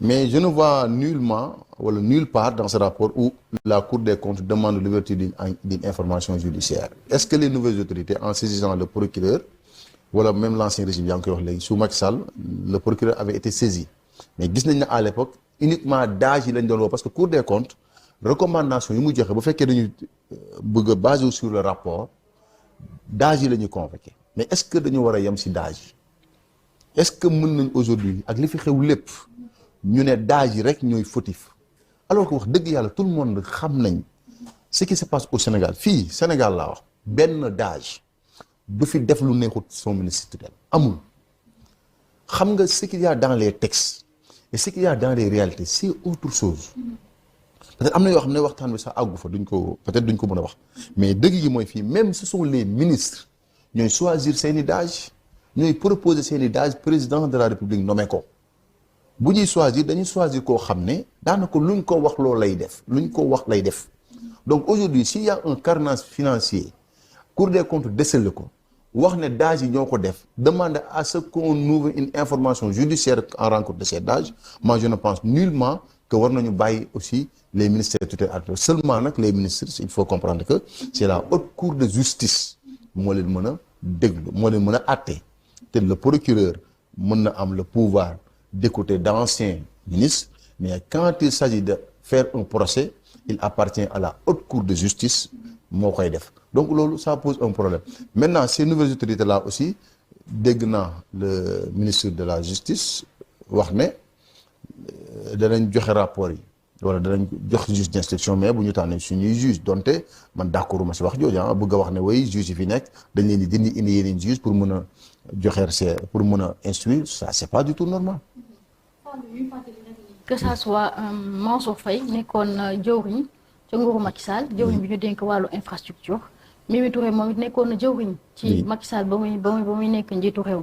Mais je ne vois nullement, ou nulle part dans ce rapport où la Cour des comptes demande l'ouverture d'une information judiciaire. Est-ce que les nouvelles autorités, en saisissant le procureur, ou même l'ancien régime, sous Macky Sall, le procureur avait été saisi. Mais gis à l'époque, uniquement d'âge, parce que Cour des comptes, recommandation, il y fait que basé sur le rapport, d'âge, il est convoqué. Mais est-ce que nous avons si d'âge? Est-ce que nous, aujourd'hui, avec les faits ñu ne daaj yi rek ñooy fautif alors que wax dëgg yàlla tout le monde xam nañ ce qui se passe au Sénégal fii Sénégal laa wax benn daaj du fi def lu neexut son ministre tutelle amul xam nga ce qu'il y a dans les textes et ce qu'il y a dans les réalités c'est autre chose peut-être am na yoo xam ne waxtaan bi sax àggu fa duñ ko peut-être duñ ko mën a wax mais dëgg yi mooy fii même ce sont les ministres ñooy choisir seeni daaj ñooy proposer seeni daaj président de la République nommé ko bu ñuy choisir dañuy choisir koo xam ne daanaka luñ ko wax loo lay def luñ ko wax lay def donc aujourd'hui s'il y a un carnage financier Cour des comptes décèle ko wax ne daaj yi ñoo ko def demande à ce qu'on ouvre une information judiciaire en rencontre de ces daaj moi je ne pense nullement que war nañu bàyyi aussi les ministères tutelle seulement nag les ministres il faut comprendre que c'est la haute cour de justice moo leen mën a déglu moo leen mën a àtte te le procureur mën na am le pouvoir d'écouter d'anciens ministres, mais quand il s'agit de faire un procès, il appartient à la haute cour de justice, donc ça pose un problème. Maintenant, ces nouvelles autorités-là aussi, déguenant le ministre de la Justice, wax ne danañ joxe rapport yi wala danañ jox juge d'instruction mais bu ñu tànnee suñuy juge donte man d'accord ma si wax jooju bëgg a wax ne way juge yi fi nekk dañ leen di dindi indi yeneen juge pour mën a joxe pour mën a instruire ça c'est pas du tout normal. Que ça soit Mansour Faye nekkoon jëwriñ ca nguuru Macky Sall jëwriñ bi ñu dénk wàllu infrastructure Mimi Touré moom it nekkoon na jëwriñ ci Macky Sall ba muy nekk njiitu réew.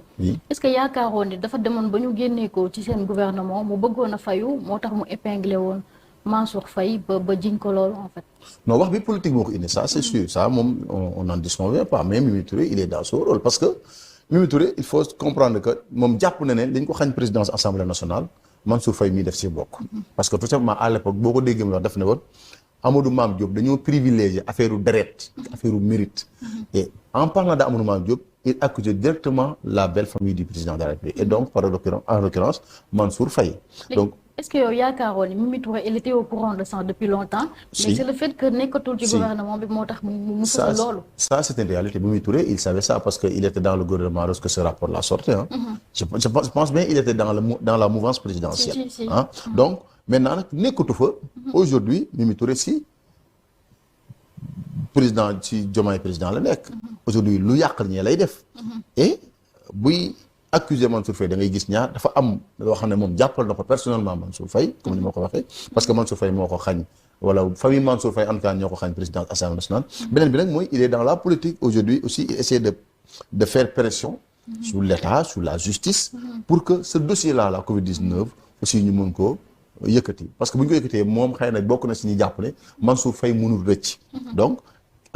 Est-ce que yaakaaroon ni dafa demoon ba ñu génnee ko ci seen gouvernement mu bëggoon a fayu moo tax mu épinglé woon Mansour Faye ba jiñ ko loolu en fait. Non wax bi politique moo ko indi ça c'est sûr ça moom on n'en disconvient pas mais Mimi Touré il est dans son rôle parce que Mimi Touré il faut comprendre que moom jàpp na ne dañ ko xañ présidence assemblée nationale Mansour Faye mii def si bokk. parce que tout simplement à l'époque boo ko déggee mu wax def ne woon Amadou Mame Diop dañoo privilégié affaire u deret affaire u mérite et en parlant d'Amadou Mame Diop il accusait directement la belle famille du président de la République et donc en l'occurrence Mansour Faye donc est-ce que yow yaakaaroon ni Mimi Touré il était au courant de ça depuis longtemps mais c'est le fait que nekkatul ci gouvernement bi moo tax mu fësal loolu ça c'est une réalité Mimi Touré il savait ça parce que il était dans le gouvernement lorsque ce rapport-là sortait je pense bien il était dans la mouvance présidentielle donc maintenant nag nekkatu fa aujourd'hui Mimi Touré si président ci Diomaye président la nekk aujourd'hui lu yàqal ñee lay def et buy accusé Mansour Faye da ngay gis ñaar dafa am loo xam ne moom jàppal na ko personnellement Mansour Faye comme ni ma ko waxee parce que Mansour Faye moo ko xañ wala famille Mansour Faye en tout cas ñoo ko xañ président Assemblée nationale beneen bi nag mooy il est dans la politique aujourd'hui aussi il essaie de faire pression sur l'État sur la justice pour que ce dossier-là la Covid-19 aussi ñu mën ko yëkkati parce que bu ñu ko yëkkatee moom xëy na bokk na si ñu jàpp ne Mansour Faye mënul rëcc donc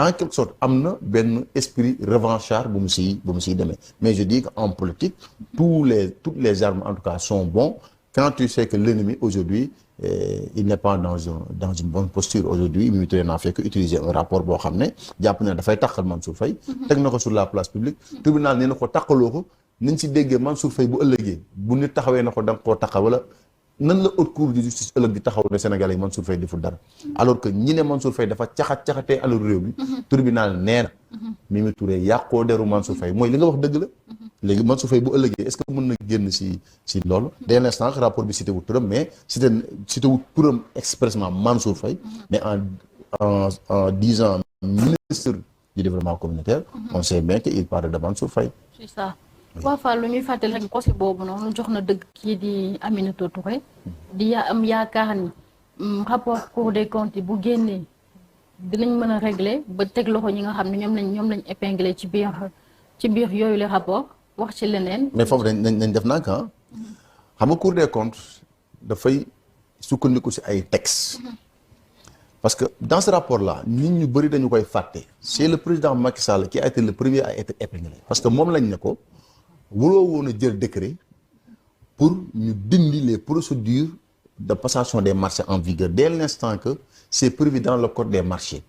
en quelque sorte am na benn esprit revanchard bu mu siy demee mais je dis qu'en politique toutes les armes en tout cas sont bons quand tu sais que l'ennemi aujourd'hui il n'est pas dans une bonne posture aujourd'hui Mimi Touré n'a fait que utiliser un rapport boo xam ne jàpp ne dafay taqal Mansour Faye teg na ko sur la place publique tribunal nee na ko taqaloo ko nañ si déggee Mansour Faye bu ëllëgee bu nit taxawee na ko da nga koo taqal wala nan la haute cour de justice ëllëg di taxaw ne Sénégalais yi Mansour Faye deful dara alors que ñi ne Mansour Faye dafa caxatee alalu réew mi tribunal nee na Mimi Touré yàqoo deru Mansour Faye mooy li nga wax dëgg la léegi Mansour Faye bu ëllëgee est-ce que mën na génn si loolu dès l'instant rapport bi cité wut turam mais cité wut turam expressement Mansour Faye mais en disant ministre du développement communautaire on sait bien que il parle de Mansour Faye c'est ça waaw Fall lu ñuy fàttali rek procès boobu noonu jox na dëgg kii di Aminata Touré di am yaakaar ni rapport Cour des comptes bu génnee dinañ mën a régler ba teg loxo ñi nga xam ne ñoom lañ épinglé ci biir yooyu les rapports wax ci leneen. mais foofu dañ def nag xam nga Cour des comptes dafay sukkandiku si ay textes parce que dans ce rapport là nit ñu bëri dañu koy fàtte c'est le président Macky Sall qui a été le premier à être épinglé parce que moom lañ ne ko. wuloo woon a jël décret pour ñu dindi les procédures de passation des marchés en vigueur dès l'instant que c'est prévu dans le code des marchés.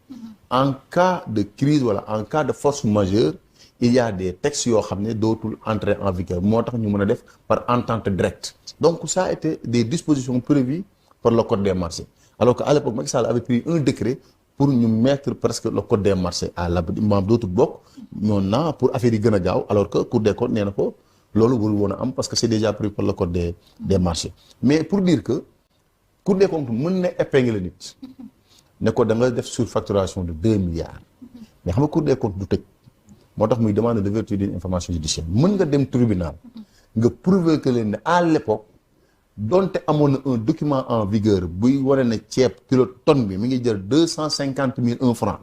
En cas de crise wala en cas de force majeure il y a des textes yoo xam ne dootul entrer en vigueur moo tax ñu mën a def par entente directe. Donc ça a été des dispositions prévues par le code des marchés alors qu'à l'époque Macky Sall avait pris un décret pour ñu mettre presque le code des marchés à l'abri maam dootul bokk maintenant pour affaire yi gën a gaaw alors que Cour des comptes nee na ko loolu warul woon a am parce que c'est déjà prévu par le code des marchés. Mais pour dire que Cour des comptes mën na épingler nit ne ko da nga def surfacturation de 2 milliards mais xam nga Cour des comptes du tëj moo tax muy demande d'ouverture d'une information judiciaire mën nga dem tribunal nga prouver que leen ne à l'époque donte amoon na un document en vigueur buy wane ne ceeb kilo tonne bi mi ngi jël 250 000 francs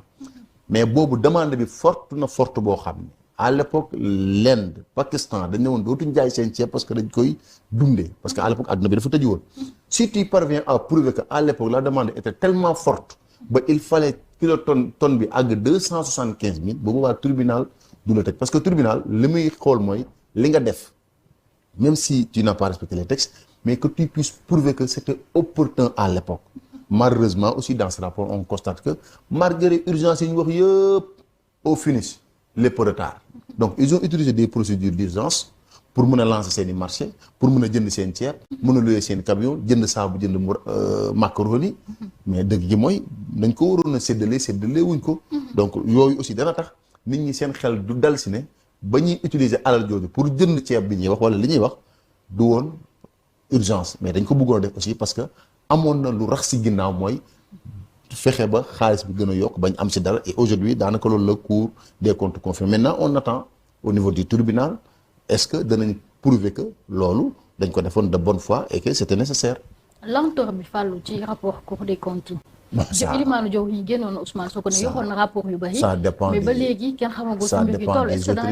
mais boobu demande bi forte na forte boo xam ne à l'époque l'Inde Pakistan dañ ne woon dootuñ jaay seen ceeb parce que dañ koy dundee parce que à l'époque adduna bi dafa tëju woon si tu parviens à prouver que à l'époque la demande était tellement forte ba il fallait kilo tonne bi àgg 275 000 boobu waa tribunal du la tëj parce que tribunal li muy xool mooy li nga def même si tu n'as pas respecté les textes mais que tu puisses prouver que c'était opportun à l'époque. Malheureusement aussi dans ce rapport on constate que malgré urgence yi ñu wax yëpp au finish lépp retard donc ils ont utilisé des procédures d'urgence pour mën a lancer seeni marché pour mën a jënd seen ceeb mën a louer seen camion jënd saabu jënd macaroni mais dëgg gi mooy nañ ko waroon a séddale wuñ ko donc yooyu aussi dana tax nit ñi seen xel du dal si ne ba ñuy utiliser alal jooju pour jënd ceeb bi ñuy wax wala li ñuy wax du woon urgence mais dañ ko bëggoon def aussi parce que amoon na lu rax si ginnaaw mooy fexe ba xaalis bi gën a yokk bañ am si dara et aujourd'hui daanaka loolu la Cour des comptes confirme maintenant on attend au niveau du tribunal est-ce que danañ prouver que loolu dañ ko defoon de bonne foi et que c'était nécessaire. lenteur bi fàllu ci rapport Cour des comptes yi. Ilimaanu Jaww yi génnoon na Ousmane Sonko ne yoxoon na rapport yu bari. ça dépend mais ba léegi kenn xamagul fu mbir yi toll est-ce que da nga